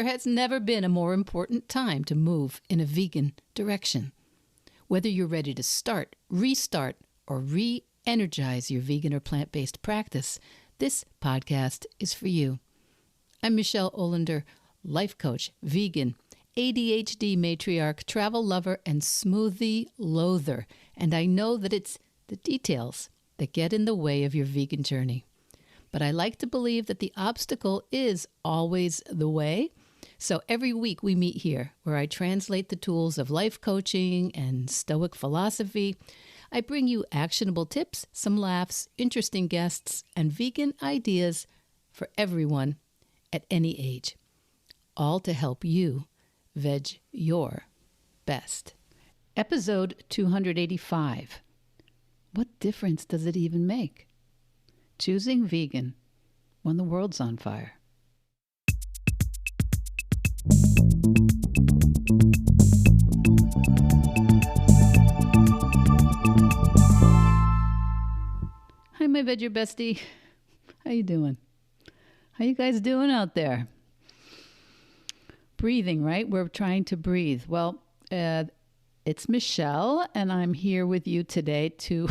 has never been a more important time to move in a vegan direction. Whether you're ready to start, restart, or re-energize your vegan or plant-based practice, this podcast is for you. I'm Michele Olander, life coach, vegan, ADHD matriarch, travel lover, and smoothie loather. And I know that it's the details that get in the way of your vegan journey. But I like to believe that the obstacle is always the way. So every week we meet here where I translate the tools of life coaching and Stoic philosophy. I bring you actionable tips, some laughs, interesting guests, and vegan ideas for everyone at any age. All to help you veg your best. Episode 285. What difference does it even make? Choosing vegan when the world's on fire. Hi, my veg your bestie. How you doing? How you guys doing out there? Breathing, right? We're trying to breathe. Well, it's Michele, and I'm here with you today to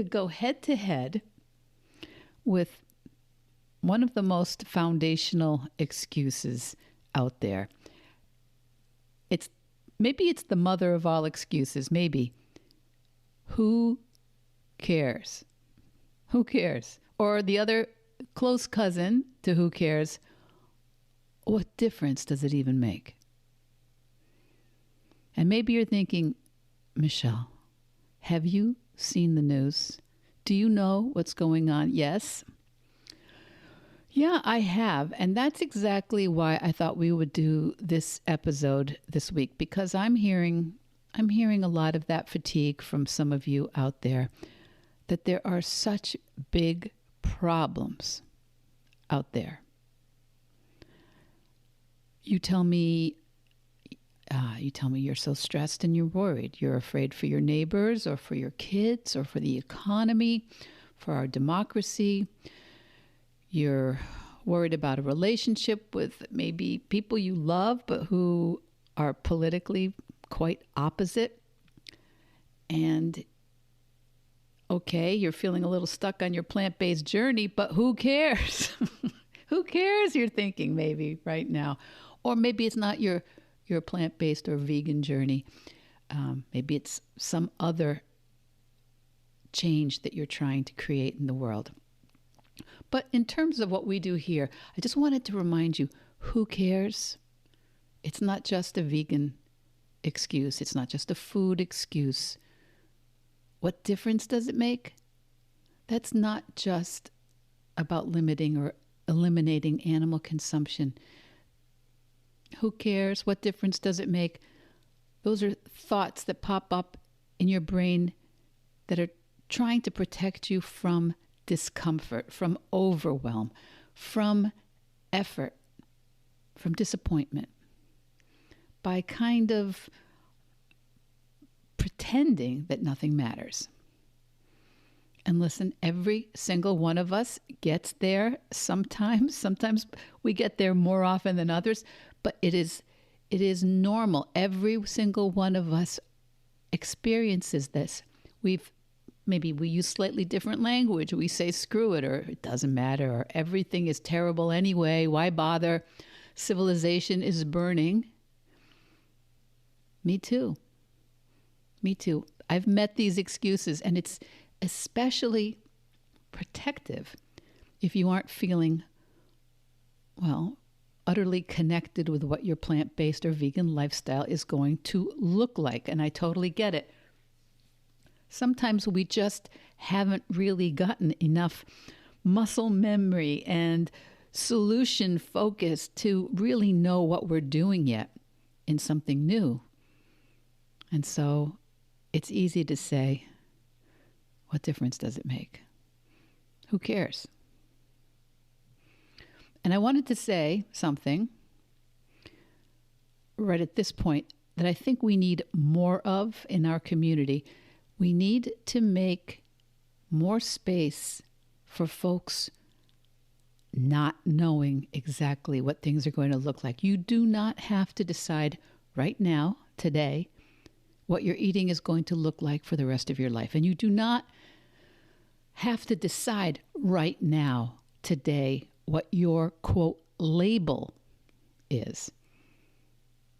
go head to head with one of the most foundational excuses out there. Maybe it's the mother of all excuses. Maybe. Who cares? Who cares? Or the other close cousin to who cares. What difference does it even make? And maybe you're thinking, Michele, have you seen the news? Do you know what's going on? Yes. Yeah, I have. And that's exactly why I thought we would do this episode this week, because I'm hearing a lot of that fatigue from some of you out there, that there are such big problems out there. You tell me you're so stressed and you're worried. You're afraid for your neighbors or for your kids or for the economy, for our democracy. You're worried about a relationship with maybe people you love but who are politically quite opposite. And okay, you're feeling a little stuck on your plant-based journey, but who cares? Who cares, you're thinking maybe right now. Or maybe it's not your plant-based or vegan journey. Maybe it's some other change that you're trying to create in the world. But in terms of what we do here, I just wanted to remind you, who cares? It's not just a vegan excuse. It's not just a food excuse. What difference does it make? That's not just about limiting or eliminating animal consumption. Who cares? What difference does it make? Those are thoughts that pop up in your brain that are trying to protect you from discomfort, from overwhelm, from effort, from disappointment, by kind of pretending that nothing matters. And listen, every single one of us gets there sometimes. Sometimes we get there more often than others, but it is normal. Every single one of us experiences this. Maybe we use slightly different language. We say, screw it, or it doesn't matter, or everything is terrible anyway. Why bother? Civilization is burning. Me too. Me too. I've met these excuses, and it's especially protective if you aren't feeling, well, utterly connected with what your plant-based or vegan lifestyle is going to look like. And I totally get it. Sometimes we just haven't really gotten enough muscle memory and solution focus to really know what we're doing yet in something new. And so it's easy to say, what difference does it make? Who cares? And I wanted to say something right at this point that I think we need more of in our community. We need to make more space for folks not knowing exactly what things are going to look like. You do not have to decide right now, today, what your eating is going to look like for the rest of your life. And you do not have to decide right now, today, what your, quote, label is.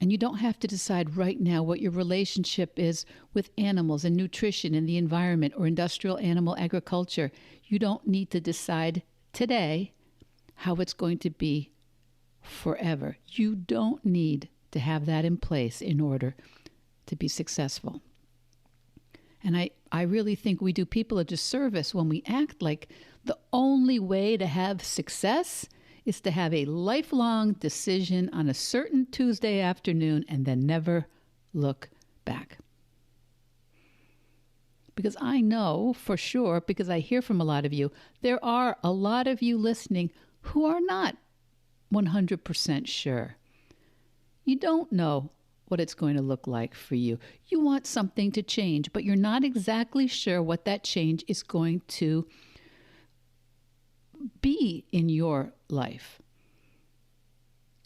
And you don't have to decide right now what your relationship is with animals and nutrition and the environment or industrial animal agriculture. You don't need to decide today how it's going to be forever. You don't need to have that in place in order to be successful. And I really think we do people a disservice when we act like the only way to have success is to have a lifelong decision on a certain Tuesday afternoon and then never look back. Because I know for sure, because I hear from a lot of you, there are a lot of you listening who are not 100% sure. You don't know what it's going to look like for you. You want something to change, but you're not exactly sure what that change is going to be in your life.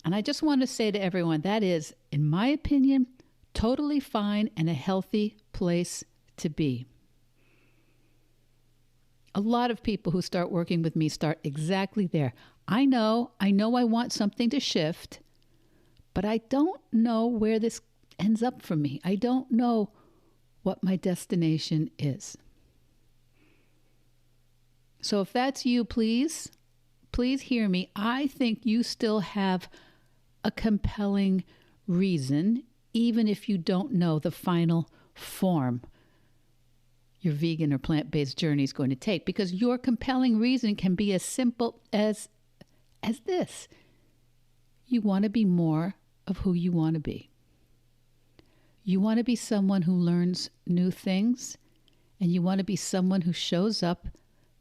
And I just want to say to everyone, that is, in my opinion, totally fine and a healthy place to be. A lot of people who start working with me start exactly there. I know I want something to shift, but I don't know where this ends up for me. I don't know what my destination is. So if that's you, please hear me. I think you still have a compelling reason, even if you don't know the final form your vegan or plant-based journey is going to take, because your compelling reason can be as simple as this. You want to be more of who you want to be. You want to be someone who learns new things, and you want to be someone who shows up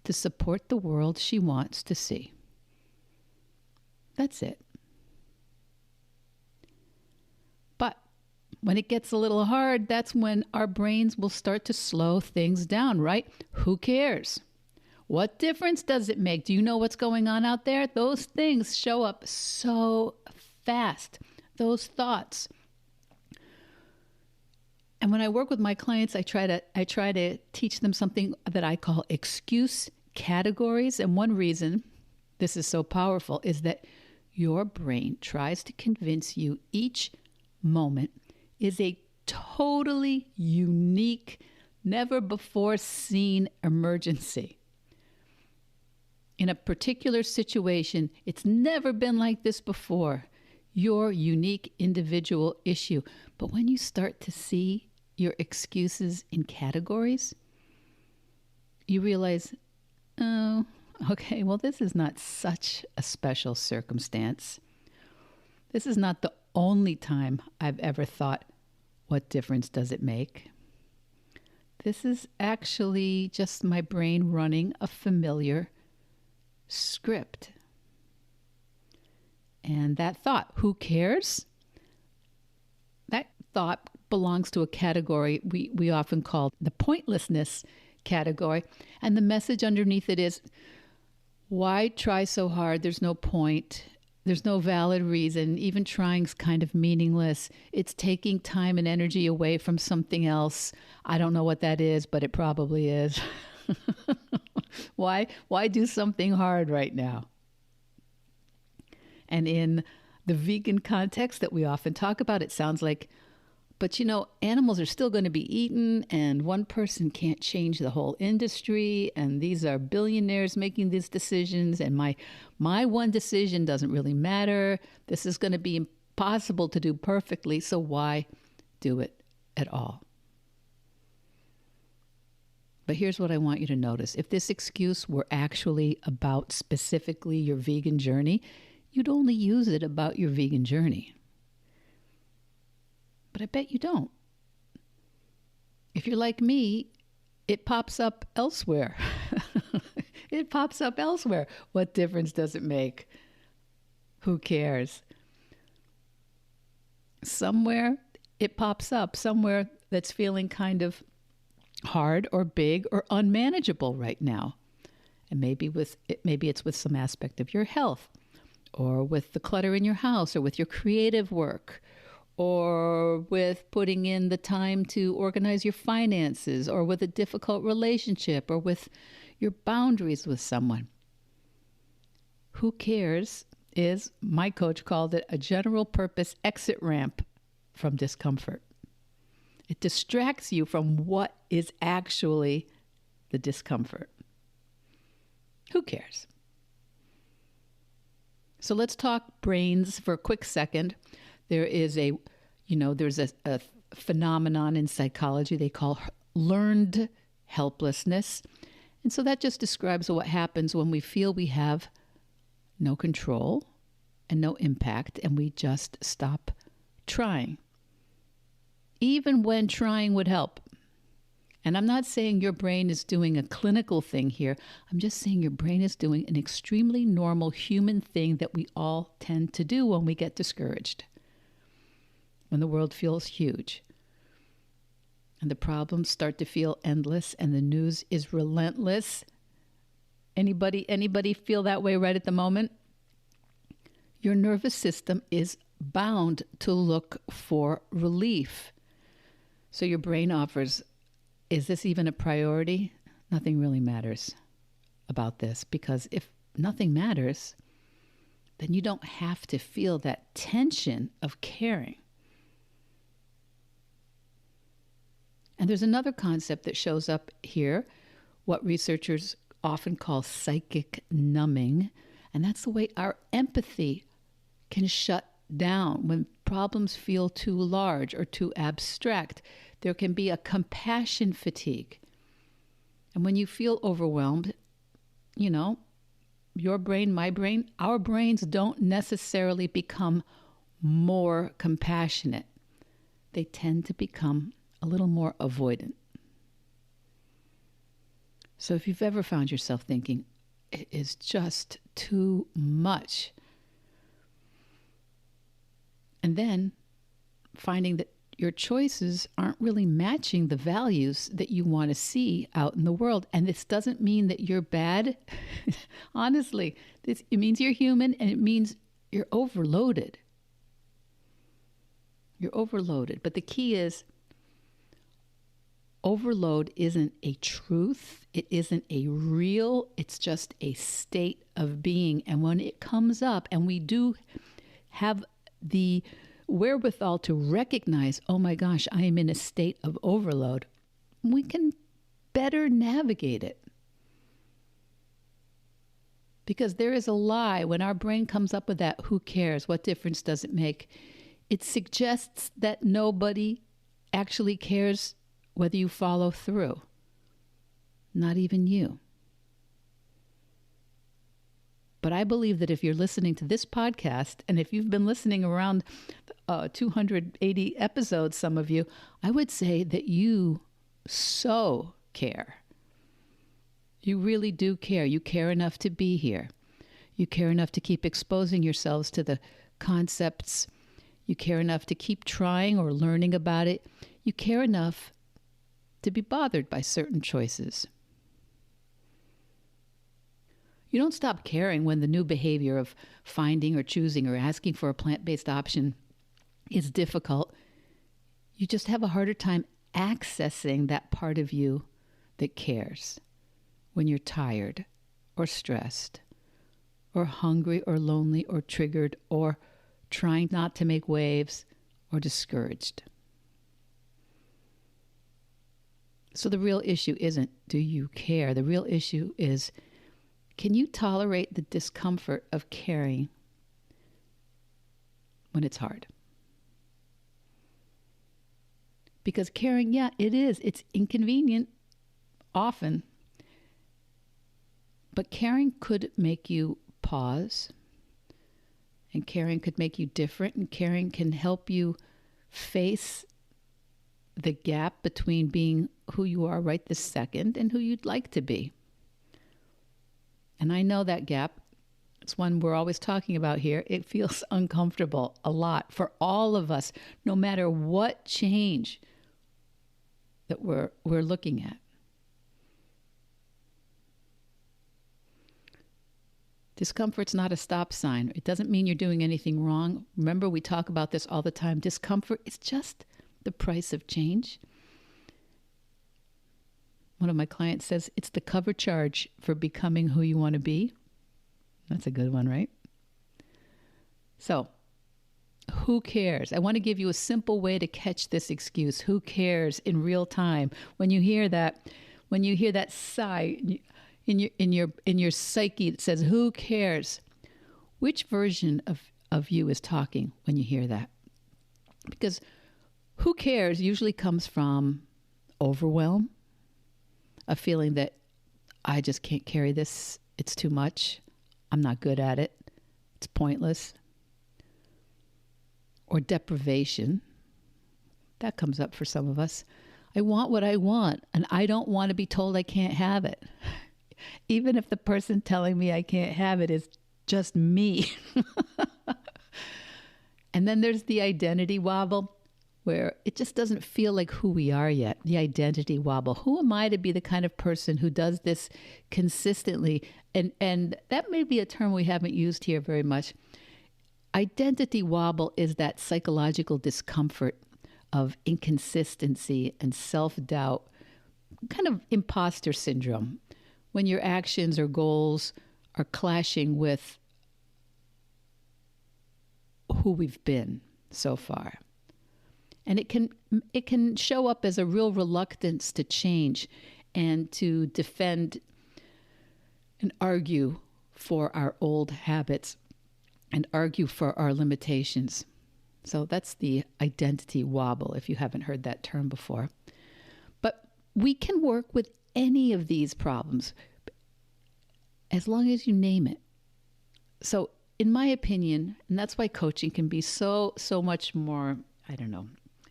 to support the world she wants to see. That's it. But when it gets a little hard, that's when our brains will start to slow things down, right? Who cares? What difference does it make? Do you know what's going on out there? Those things show up so fast. Those thoughts. And when I work with my clients, I try to teach them something that I call excuse categories. And one reason this is so powerful is that your brain tries to convince you each moment is a totally unique, never before seen emergency. In a particular situation, it's never been like this before. Your unique individual issue. But when you start to see your excuses in categories, you realize, oh, okay, well, this is not such a special circumstance. This is not the only time I've ever thought, what difference does it make? This is actually just my brain running a familiar script. And that thought, who cares? That thought belongs to a category we often call the pointlessness category. And the message underneath it is, why try so hard? There's no point. There's no valid reason. Even trying's kind of meaningless. It's taking time and energy away from something else. I don't know what that is, but it probably is. Why do something hard right now? And in the vegan context that we often talk about, it sounds like, but you know, animals are still going to be eaten, and one person can't change the whole industry, and these are billionaires making these decisions, and my one decision doesn't really matter. This is going to be impossible to do perfectly, so why do it at all? But here's what I want you to notice. If this excuse were actually about specifically your vegan journey, you'd only use it about your vegan journey. But I bet you don't. If you're like me, it pops up elsewhere. It pops up elsewhere. What difference does it make? Who cares? Somewhere it pops up, somewhere that's feeling kind of hard or big or unmanageable right now. And maybe it's with some aspect of your health, or with the clutter in your house, or with your creative work, or with putting in the time to organize your finances, or with a difficult relationship, or with your boundaries with someone. Who cares is, my coach called it, a general purpose exit ramp from discomfort. It distracts you from what is actually the discomfort. Who cares? So let's talk brains for a quick second. There's a phenomenon in psychology they call learned helplessness. And so that just describes what happens when we feel we have no control and no impact, and we just stop trying, even when trying would help. And I'm not saying your brain is doing a clinical thing here. I'm just saying your brain is doing an extremely normal human thing that we all tend to do when we get discouraged, when the world feels huge, and the problems start to feel endless, and the news is relentless. Anybody feel that way right at the moment? Your nervous system is bound to look for relief. So your brain offers, is this even a priority? Nothing really matters about this, because if nothing matters, then you don't have to feel that tension of caring. And there's another concept that shows up here, what researchers often call psychic numbing, and that's the way our empathy can shut down when problems feel too large or too abstract. There can be a compassion fatigue. And when you feel overwhelmed, your brain, my brain, our brains don't necessarily become more compassionate. They tend to become a little more avoidant. So if you've ever found yourself thinking, it is just too much, and then finding that your choices aren't really matching the values that you want to see out in the world. And this doesn't mean that you're bad. Honestly, it means you're human, and it means you're overloaded. You're overloaded. But the key is, overload isn't a truth. It isn't a real. It's just a state of being. And when it comes up, and we do have the wherewithal to recognize, oh my gosh, I am in a state of overload, we can better navigate it. Because there is a lie when our brain comes up with that, who cares? What difference does it make? It suggests that nobody actually cares whether you follow through. Not even you. But I believe that if you're listening to this podcast, and if you've been listening around 280 episodes, some of you, I would say that you so care. You really do care. You care enough to be here. You care enough to keep exposing yourselves to the concepts. You care enough to keep trying or learning about it. You care enough to be bothered by certain choices. You don't stop caring when the new behavior of finding or choosing or asking for a plant-based option is difficult. You just have a harder time accessing that part of you that cares when you're tired or stressed or hungry or lonely or triggered or trying not to make waves or discouraged. So the real issue isn't, do you care? The real issue is, can you tolerate the discomfort of caring when it's hard? Because caring, yeah, it is. It's inconvenient often. But caring could make you pause. And caring could make you different. And caring can help you face the gap between being who you are right this second and who you'd like to be. And I know that gap. It's one we're always talking about here. It feels uncomfortable a lot for all of us, no matter what change that we're looking at. Discomfort's not a stop sign. It doesn't mean you're doing anything wrong. Remember, we talk about this all the time. Discomfort is just the price of change. One of my clients says it's the cover charge for becoming who you want to be. That's a good one, right? So, who cares? I want to give you a simple way to catch this excuse. Who cares in real time? When you hear that sigh in your psyche that says, "Who cares?" Which version of you is talking when you hear that? Because who cares usually comes from overwhelm, a feeling that I just can't carry this. It's too much. I'm not good at it. It's pointless. Or deprivation. That comes up for some of us. I want what I want, and I don't want to be told I can't have it. Even if the person telling me I can't have it is just me. And then there's the identity wobble, where it just doesn't feel like who we are yet. The identity wobble. Who am I to be the kind of person who does this consistently? And that may be a term we haven't used here very much. Identity wobble is that psychological discomfort of inconsistency and self-doubt, kind of imposter syndrome, when your actions or goals are clashing with who we've been so far. And it can show up as a real reluctance to change and to defend and argue for our old habits and argue for our limitations. So that's the identity wobble, if you haven't heard that term before. But we can work with any of these problems as long as you name it. So in my opinion, and that's why coaching can be so much more,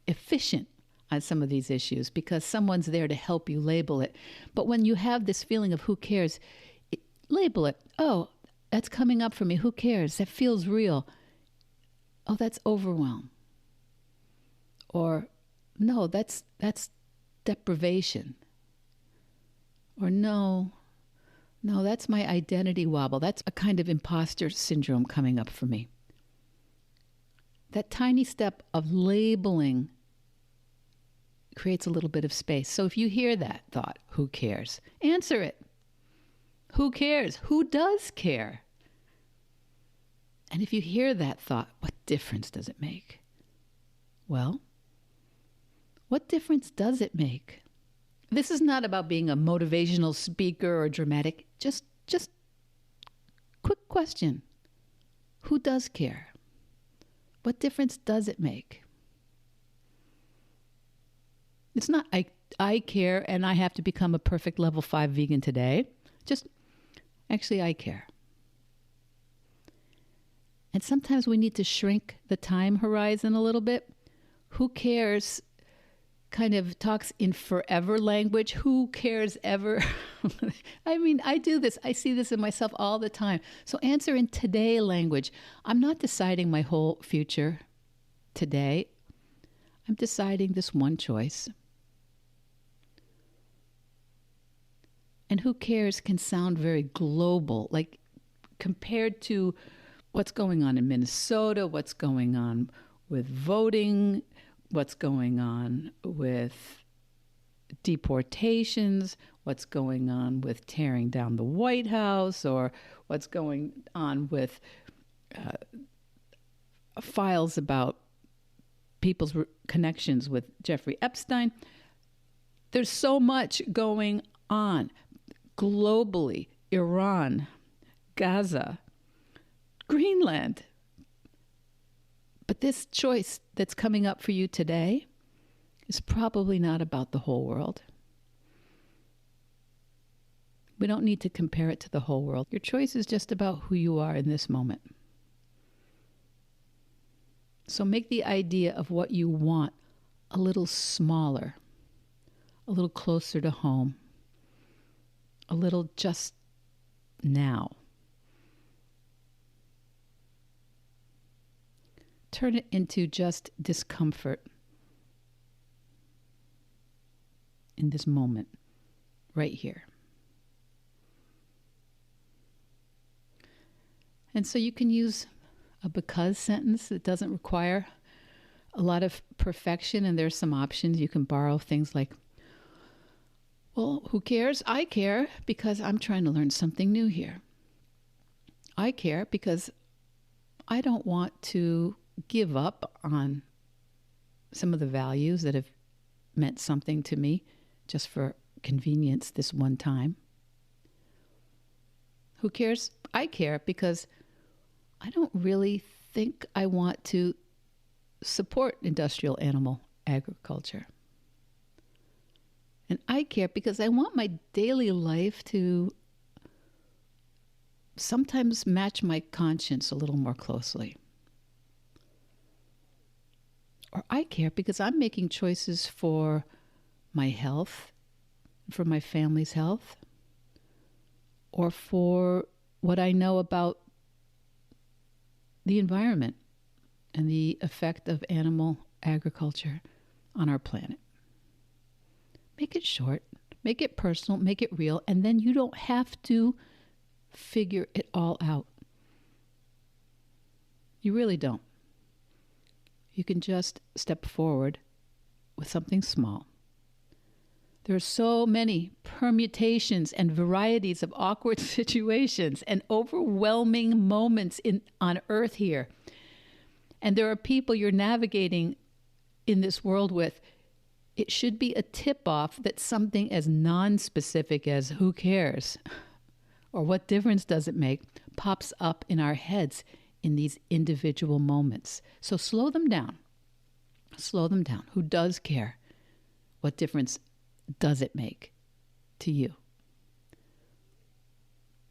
efficient on some of these issues, because someone's there to help you label it. But when you have this feeling of who cares, label it. Oh, that's coming up for me. Who cares? That feels real. Oh, that's overwhelm. Or no, that's deprivation. Or no, that's my identity wobble. That's a kind of imposter syndrome coming up for me. That tiny step of labeling creates a little bit of space. So if you hear that thought, who cares? Answer it. Who cares? Who does care? And if you hear that thought, what difference does it make? Well, what difference does it make? This is not about being a motivational speaker or dramatic. Just quick question. Who does care? What difference does it make? It's not I care and I have to become a perfect level 5 vegan today. Just, actually, I care. And sometimes we need to shrink the time horizon a little bit. Who cares kind of talks in forever language. Who cares ever? I mean, I do this. I see this in myself all the time. So answer in today language. I'm not deciding my whole future today. I'm deciding this one choice. And who cares can sound very global, like compared to what's going on in Minnesota, what's going on with voting, what's going on with deportations, what's going on with tearing down the White House, or what's going on with files about people's connections with Jeffrey Epstein. There's so much going on globally. Iran, Gaza, Greenland. But this choice that's coming up for you today is probably not about the whole world. We don't need to compare it to the whole world. Your choice is just about who you are in this moment. So make the idea of what you want a little smaller, a little closer to home, a little just now. Turn it into just discomfort in this moment, right here. And so you can use a because sentence that doesn't require a lot of perfection. And there's some options. You can borrow things like, well, who cares? I care because I'm trying to learn something new here. I care because I don't want to give up on some of the values that have meant something to me just for convenience this one time. Who cares? I care because I don't really think I want to support industrial animal agriculture. And I care because I want my daily life to sometimes match my conscience a little more closely. Or I care because I'm making choices for my health, for my family's health, or for what I know about the environment and the effect of animal agriculture on our planet. Make it short, make it personal, make it real, and then you don't have to figure it all out. You really don't. You can just step forward with something small. There are so many permutations and varieties of awkward situations and overwhelming moments on Earth here. And there are people you're navigating in this world with. It should be a tip-off that something as non-specific as who cares or what difference does it make pops up in our heads in these individual moments. So slow them down. Slow them down. Who does care? What difference does it make to you?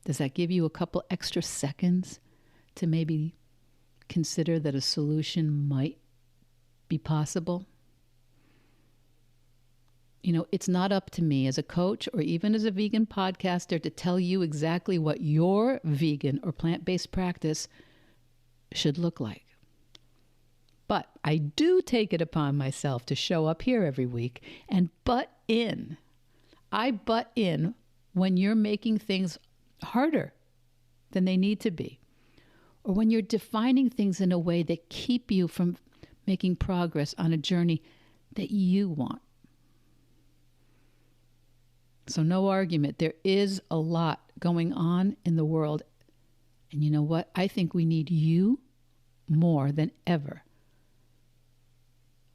Does that give you a couple extra seconds to maybe consider that a solution might be possible? You know, it's not up to me as a coach or even as a vegan podcaster to tell you exactly what your vegan or plant-based practice should look like. But I do take it upon myself to show up here every week and butt in. I butt in when you're making things harder than they need to be, or when you're defining things in a way that keep you from making progress on a journey that you want. So no argument. There is a lot going on in the world. And you know what? I think we need you more than ever.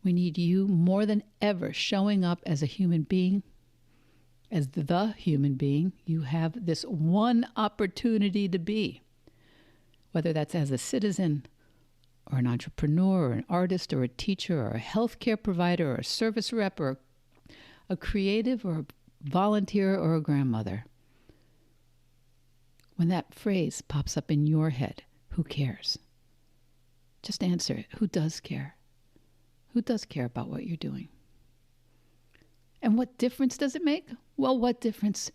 We need you more than ever showing up as a human being, as the human being you have this one opportunity to be. Whether that's as a citizen or an entrepreneur or an artist or a teacher or a healthcare provider or a service rep or a creative or a volunteer or a grandmother. When that phrase pops up in your head, who cares? Just answer it. Who does care? Who does care about what you're doing? And what difference does it make? Well, what difference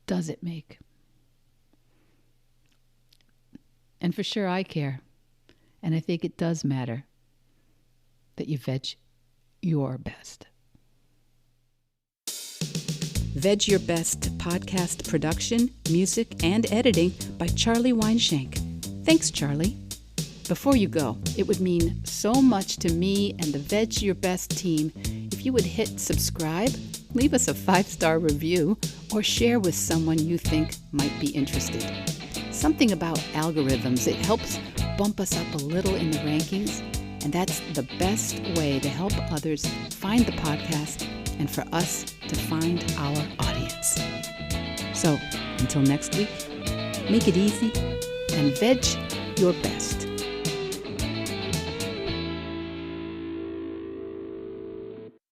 does it make? And for sure, I care. And I think it does matter that you veg your best. Veg Your Best podcast production, music, and editing by Charlie Weinshank. Thanks, Charlie. Before you go, it would mean so much to me and the Veg Your Best team if you would hit subscribe, leave us a 5-star review, or share with someone you think might be interested. Something about algorithms, it helps bump us up a little in the rankings, and that's the best way to help others find the podcast and for us to find our audience. So, until next week, make it easy and veg your best.